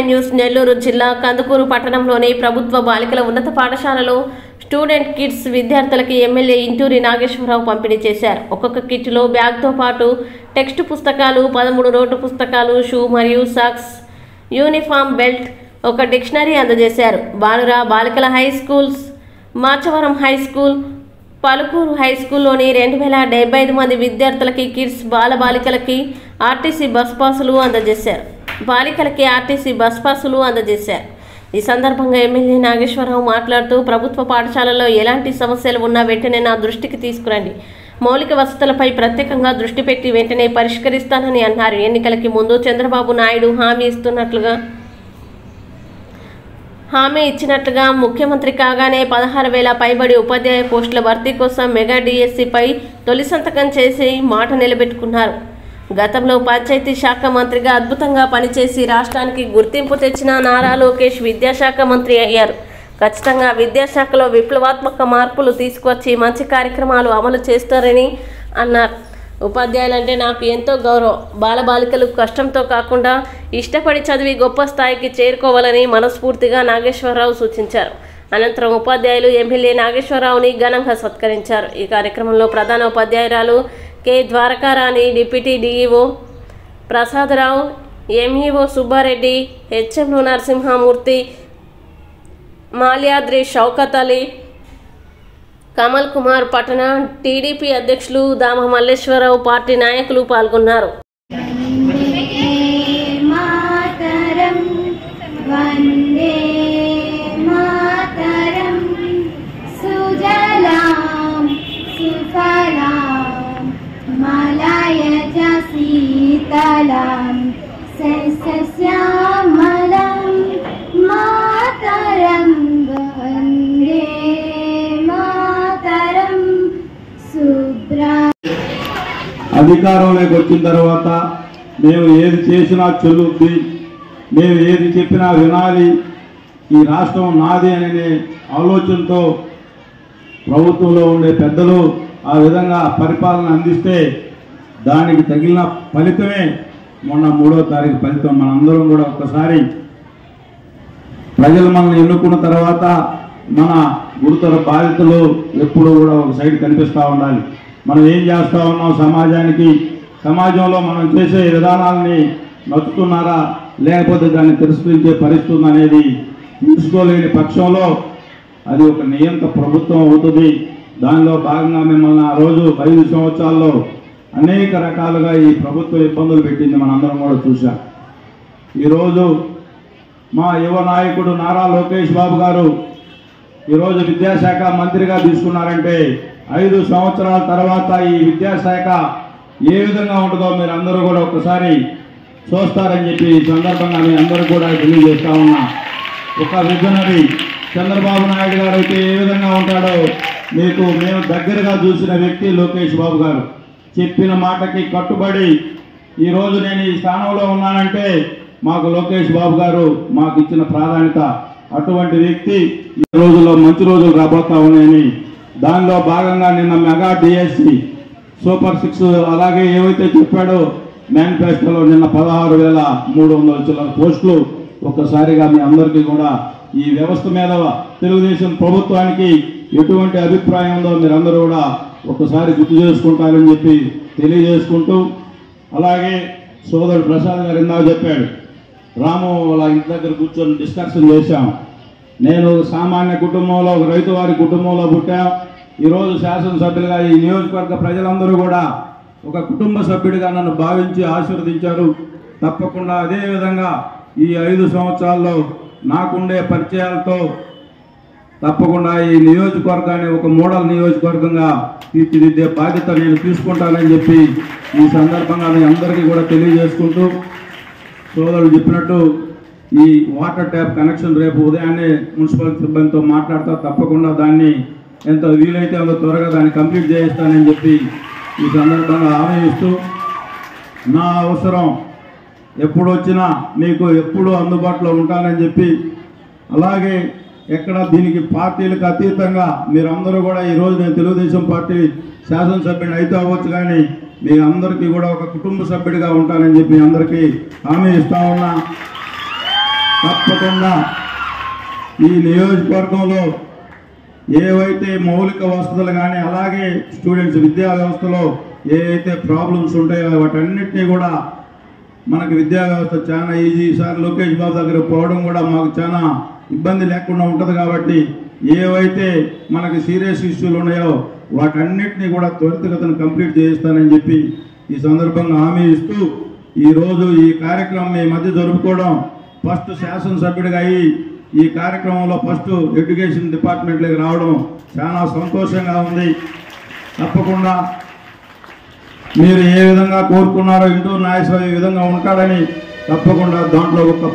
News Nellore జిల్లా కందుకూరు పట్టణంలోని ప్రభుత్వ బాలికల ఉన్నత పాఠశాలలో స్టూడెంట్ కిట్స్ విద్యార్థులకు ఎమ్మెల్యే ఇంటూరి నాగేశ్వరరావు పంపిణీ చేశారు. ఒక్కొక్క కిట్లో బ్యాగ్తో పాటు టెక్స్ట్ పుస్తకాలు, 13 నోటు పుస్తకాలు, షూ మరియు సాక్స్, యూనిఫామ్, బెల్ట్, ఒక డిక్షనరీ అందజేశారు. బాలికల high schools, Machavaram high school, Palukuru high స్కూల్లోని 2075 మంది విద్యార్థులకి కిడ్స్, బాలికలకి ఆర్టీసీ బస్ పాసులు అందజేశారు. ఈ సందర్భంగా ఎమ్మెల్యే నాగేశ్వరరావు మాట్లాడుతూ, ప్రభుత్వ పాఠశాలల్లో ఎలాంటి సమస్యలు ఉన్నా వెంటనే నా దృష్టికి తీసుకురండి. మౌలిక వసతులపై ప్రత్యేకంగా దృష్టి పెట్టి వెంటనే పరిష్కరిస్తానని అన్నారు. ఎన్నికలకి ముందు చంద్రబాబు నాయుడు హామీ ఇచ్చినట్లుగా ముఖ్యమంత్రి కాగానే 16,000 పైబడి ఉపాధ్యాయ పోస్టుల భర్తీ కోసం మెగా డిఎస్సిపై తొలి సంతకం చేసి మాట నిలబెట్టుకున్నారు. గతంలో పంచాయతీ శాఖ మంత్రిగా అద్భుతంగా పనిచేసి రాష్ట్రానికి గుర్తింపు తెచ్చిన నారా లోకేష్ విద్యాశాఖ మంత్రి అయ్యారు. ఖచ్చితంగా విద్యాశాఖలో విప్లవాత్మక మార్పులు తీసుకువచ్చి మంచి కార్యక్రమాలు అమలు చేస్తారని అన్నారు. ఉపాధ్యాయులంటే నాకు ఎంతో గౌరవం. బాలికలు కష్టంతో కాకుండా ఇష్టపడి చదివి గొప్ప స్థాయికి చేరుకోవాలని మనస్ఫూర్తిగా నాగేశ్వరరావు సూచించారు. అనంతరం ఉపాధ్యాయులు ఎమ్మెల్యే నాగేశ్వరరావుని ఘనంగా సత్కరించారు. ఈ కార్యక్రమంలో ప్రధాన ఉపాధ్యాయురాలు K Dwarakarani, deputy DEO Prasadarao, MEO Subbareddy, హెచ్ఎంలు నరసింహమూర్తి, మాల్యాద్రి షౌకత్ అలీ, కమల్ కుమార్, పట్టణ టీడీపీ అధ్యక్షులు దామ మల్లేశ్వరరావు, పార్టీ నాయకులు పాల్గొన్నారు. అధికారంలోకి వచ్చిన తర్వాత మేము ఏది చేసినా చెల్లుద్ది, మేము ఏది చెప్పినా వినాలి, ఈ రాష్ట్రం నాది అనే ఆలోచనతో ప్రభుత్వంలో ఉండే పెద్దలు ఆ విధంగా పరిపాలన అందిస్తే దానికి తగిలిన ఫలితమే మొన్న 3వ తారీఖు ఫలితం. మనందరం కూడా ఒక్కసారి ప్రజలు మనల్ని ఎన్నుకున్న తర్వాత మన గురుతర బాధ్యతలు ఎప్పుడూ కూడా ఒక సైడ్ కనిపిస్తూ ఉండాలి. మనం ఏం చేస్తూ ఉన్నాం, సమాజంలో మనం చేసే విధానాలని నచ్చుతున్నారా లేకపోతే దాన్ని తిరస్కరించే పరిస్థితి అనేది తీసుకోలేని పక్షంలో అది ఒక నియంత ప్రభుత్వం అవుతుంది. దానిలో భాగంగా మిమ్మల్ని ఆ రోజు 5 సంవత్సరాల్లో అనేక రకాలుగా ఈ ప్రభుత్వం ఇబ్బందులు పెట్టింది, మనందరం కూడా చూసాం. ఈరోజు మా యువ నాయకుడు నారా లోకేష్ బాబు గారు ఈరోజు విద్యాశాఖ మంత్రిగా తీసుకున్నారంటే 5 సంవత్సరాల తర్వాత ఈ విద్యాశాఖ ఏ విధంగా ఉంటుందో మీరు అందరూ కూడా ఒక్కసారి చూస్తారని చెప్పి ఈ సందర్భంగా మీ అందరూ కూడా తెలియజేస్తా ఉన్నా. ఒక విజనరీ చంద్రబాబు నాయుడు గారు అయితే ఏ విధంగా ఉంటాడో మేము దగ్గరగా చూసిన వ్యక్తి లోకేష్ బాబు గారు. చెప్పిన మాటకి కట్టుబడి ఈరోజు నేను ఈ స్థానంలో ఉన్నానంటే మాకు లోకేష్ బాబు గారు మాకు ఇచ్చిన ప్రాధాన్యత. అటువంటి వ్యక్తి ఈ రోజుల్లో మంచి రోజులు రాబోతా ఉన్నాయని దానిలో భాగంగా నిన్న మెగా డిఎస్సి సూపర్ 6 అలాగే ఏవైతే చెప్పాడో మేనిఫెస్టోలో నిన్న 16,300 పోస్టులు. ఒక్కసారిగా మీ అందరికీ కూడా ఈ వ్యవస్థ మీద తెలుగుదేశం ప్రభుత్వానికి ఎటువంటి అభిప్రాయం ఉందో మీరందరూ కూడా ఒక్కసారి గుర్తు చేసుకుంటారని చెప్పి తెలియజేసుకుంటూ, అలాగే సోదరుడు ప్రసాద్ గారు ఇందాక చెప్పాడు, రాము వాళ్ళ ఇంటి దగ్గర కూర్చొని డిస్కషన్ చేశాం. నేను సామాన్య కుటుంబంలో, ఒక రైతు వారి కుటుంబంలో పుట్టా. ఈరోజు శాసనసభ్యులుగా ఈ నియోజకవర్గ ప్రజలందరూ కూడా ఒక కుటుంబ సభ్యుడిగా నన్ను భావించి ఆశీర్వదించారు. తప్పకుండా అదేవిధంగా ఈ 5 సంవత్సరాల్లో నాకుండే పరిచయాలతో తప్పకుండా ఈ నియోజకవర్గాన్ని ఒక మోడల్ నియోజకవర్గంగా తీర్చిదిద్దే బాధ్యత నేను తీసుకుంటానని చెప్పి ఈ సందర్భంగా మీ అందరికీ కూడా తెలియజేసుకుంటూ, సోదరులు చెప్పినట్టు ఈ వాటర్ ట్యాప్ కనెక్షన్ రేపు ఉదయాన్నే మున్సిపల్ సిబ్బందితో మాట్లాడతా తప్పకుండా దాన్ని ఎంత వీలైతే అంత త్వరగా దాన్ని కంప్లీట్ చేయిస్తానని చెప్పి ఈ సందర్భంగా హామీ ఇస్తూ, నా అవసరం ఎప్పుడు వచ్చినా మీకు ఎప్పుడు అందుబాటులో ఉంటానని చెప్పి, అలాగే ఎక్కడ దీనికి పార్టీలకు అతీతంగా మీరందరూ కూడా ఈరోజు నేను తెలుగుదేశం పార్టీ శాసనసభ్యుని అయితే అవ్వచ్చు, కానీ మీ అందరికీ కూడా ఒక కుటుంబ సభ్యుడిగా ఉంటానని చెప్పి అందరికీ హామీ ఇస్తా ఉన్నా. తప్పకుండా ఈ నియోజకవర్గంలో ఏవైతే మౌలిక వసతులు కానీ అలాగే స్టూడెంట్స్ విద్యా వ్యవస్థలో ఏవైతే ప్రాబ్లమ్స్ ఉంటాయో వాటన్నిటినీ కూడా మనకి విద్యా వ్యవస్థ చాలా ఈజీ. సార్ లోకేష్ బాబు దగ్గర పోవడం కూడా మాకు చాలా ఇబ్బంది లేకుండా ఉంటుంది. కాబట్టి ఏవైతే మనకి సీరియస్ ఇష్యూలు ఉన్నాయో వాటన్నిటినీ కూడా త్వరితగతిన కంప్లీట్ చేయిస్తానని చెప్పి ఈ సందర్భంగా హామీ ఇస్తూ ఈరోజు ఈ కార్యక్రమం మీ మధ్య జరుపుకోవడం, ఫస్ట్ శాసనసభ్యుడిగా అయ్యి ఈ కార్యక్రమంలో ఫస్ట్ ఎడ్యుకేషన్ డిపార్ట్మెంట్లోకి రావడం చాలా సంతోషంగా ఉంది. తప్పకుండా మీరు ఏ విధంగా కోరుకున్నారో ఇంటూరు నాగేశ్వరరావు ఈ విధంగా ఉంటాడని తప్పకుండా దాంట్లో ఒక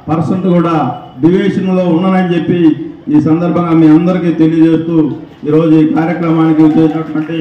పర్సెంట్ కూడా డివిజన్లో ఉన్నానని చెప్పి ఈ సందర్భంగా మీ అందరికీ తెలియజేస్తూ ఈరోజు ఈ కార్యక్రమానికి చేసినటువంటి